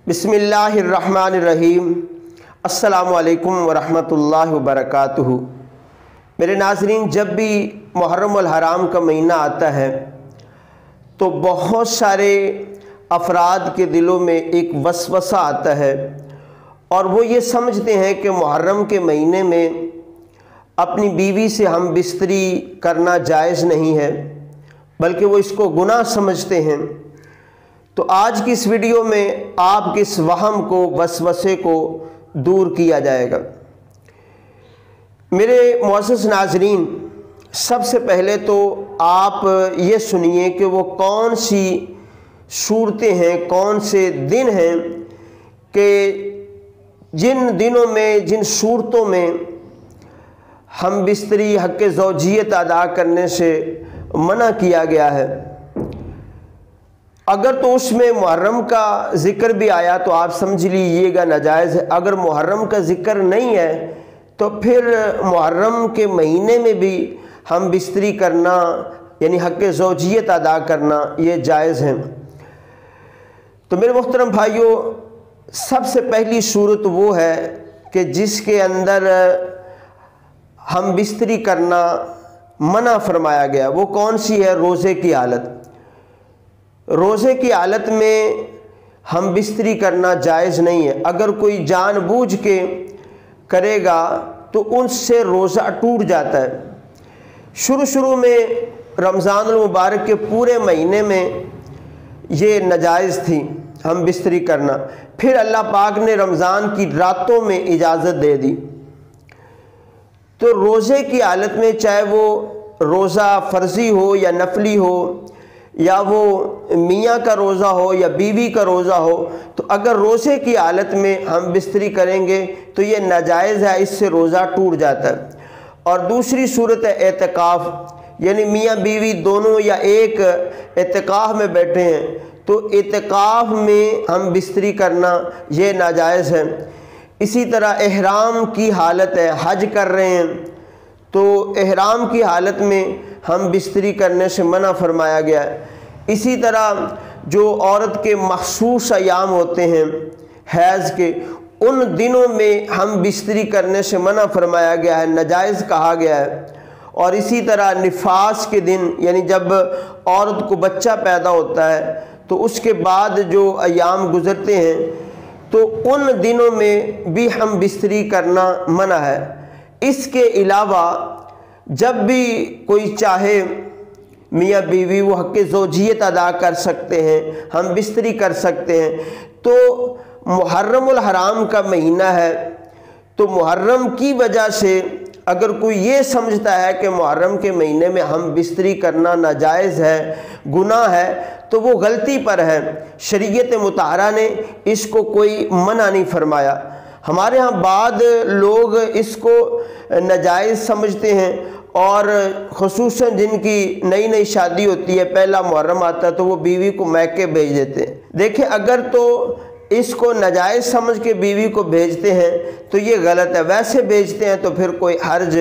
बिस्मिल्लाहिर्रहमानिर्रहीम। अस्सलामु अलैकुम वरहमतुल्लाहि वबरकातुहू। मेरे नाज़रीन, जब भी मुहर्रमुल हराम का महीना आता है तो बहुत सारे अफराद के दिलों में एक वसवसा आता है और वो ये समझते हैं कि मुहर्रम के महीने में अपनी बीवी से हम बिस्तरी करना जायज़ नहीं है, बल्कि वो इसको गुनाह समझते हैं। तो आज की इस वीडियो में आपके इस वहम को, वसवसे को दूर किया जाएगा। मेरे मुअज़्ज़ज़ नाज़रीन, सबसे पहले तो आप ये सुनिए कि वो कौन सी सूरतें हैं, कौन से दिन हैं कि जिन दिनों में, जिन सूरतों में हम बिस्तरी हक़ ज़ौजियत अदा करने से मना किया गया है। अगर तो उसमें मुहर्रम का ज़िक्र भी आया तो आप समझ लीजिएगा नाजायज़ है। अगर मुहर्रम का ज़िक्र नहीं है तो फिर मुहर्रम के महीने में भी हम बिस्तरी करना यानी हक़ ज़ौजियत अदा करना ये जायज़ है। तो मेरे मुहतरम भाइयों, सबसे पहली सूरत वो है कि जिसके अंदर हम बिस्तरी करना मना फरमाया गया। वो कौन सी है? रोज़े की हालत। रोज़े की हालत में हम बिस्तरी करना जायज़ नहीं है। अगर कोई जानबूझ के करेगा तो उनसे रोज़ा टूट जाता है। शुरू में रमज़ानुल मुबारक के पूरे महीने में ये नाजायज़ थी हम बिस्तरी करना, फिर अल्लाह पाक ने रमज़ान की रातों में इजाज़त दे दी। तो रोज़े की हालत में, चाहे वो रोज़ा फ़र्ज़ी हो या नफली हो, या वो मियाँ का रोज़ा हो या बीवी का रोज़ा हो, तो अगर रोज़े की हालत में हम बिस्तरी करेंगे तो ये नाजायज़ है, इससे रोज़ा टूट जाता है। और दूसरी सूरत है एतकाफ़, यानी मियाँ बीवी दोनों या एक एतकाफ़ में बैठे हैं तो एतकाफ़ में हम बिस्तरी करना ये नाजायज़ है। इसी तरह एहराम की हालत है, हज कर रहे हैं तो एहराम की हालत में हम बिस्तरी करने से मना फरमाया गया है। इसी तरह जो औरत के मखसूस अयाम होते हैं हैज़ के, उन दिनों में हम बिस्तरी करने से मना फरमाया गया है, नाजायज़ कहा गया है। और इसी तरह निफास के दिन, यानी जब औरत को बच्चा पैदा होता है तो उसके बाद जो अयाम गुज़रते हैं तो उन दिनों में भी हम बिस्तरी करना मना है। इसके अलावा जब भी कोई चाहे मियाँ बीवी वो हक़ ज़ौजियत अदा कर सकते हैं, हम बिस्तरी कर सकते हैं। तो मुहर्रमुल हराम का महीना है तो मुहर्रम की वजह से अगर कोई ये समझता है कि मुहर्रम के महीने में हम बिस्तरी करना नाजायज़ है, गुनाह है, तो वो गलती पर है। शरीयत मुताहरा ने इसको कोई मना नहीं फरमाया। हमारे यहाँ बाद लोग इसको नाजायज़ समझते हैं और ख़ुसूसन जिनकी नई नई शादी होती है, पहला मुहर्रम आता है तो वो बीवी को मैके भेज देते हैं। देखें, अगर तो इसको नाजायज़ समझ के बीवी को भेजते हैं तो ये गलत है, वैसे भेजते हैं तो फिर कोई हर्ज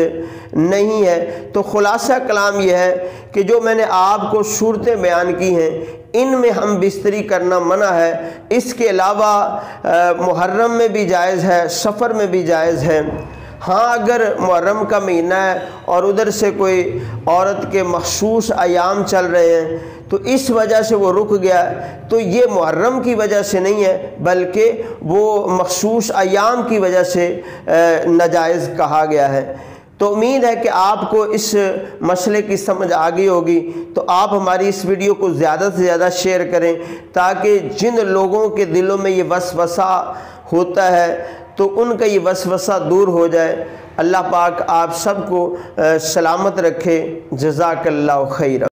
नहीं है। तो खुलासा कलाम यह है कि जो मैंने आपको सूरतें बयान की हैं इनमें हम बिस्तरी करना मना है। इसके अलावा मुहर्रम में भी जायज़ है, सफ़र में भी जायज़ है। हाँ, अगर मुहर्रम का महीना है और उधर से कोई औरत के मखसूस अयाम चल रहे हैं तो इस वजह से वो रुक गया, तो ये मुहर्रम की वजह से नहीं है बल्कि वो मखसूस अयाम की वजह से नाजायज़ कहा गया है। तो उम्मीद है कि आपको इस मसले की समझ आ गई होगी। तो आप हमारी इस वीडियो को ज़्यादा से ज़्यादा शेयर करें ताकि जिन लोगों के दिलों में ये वसवसा होता है तो उनका ये वसवसा दूर हो जाए। अल्लाह पाक आप सबको सलामत रखे। जज़ाकल्लाहु खैर।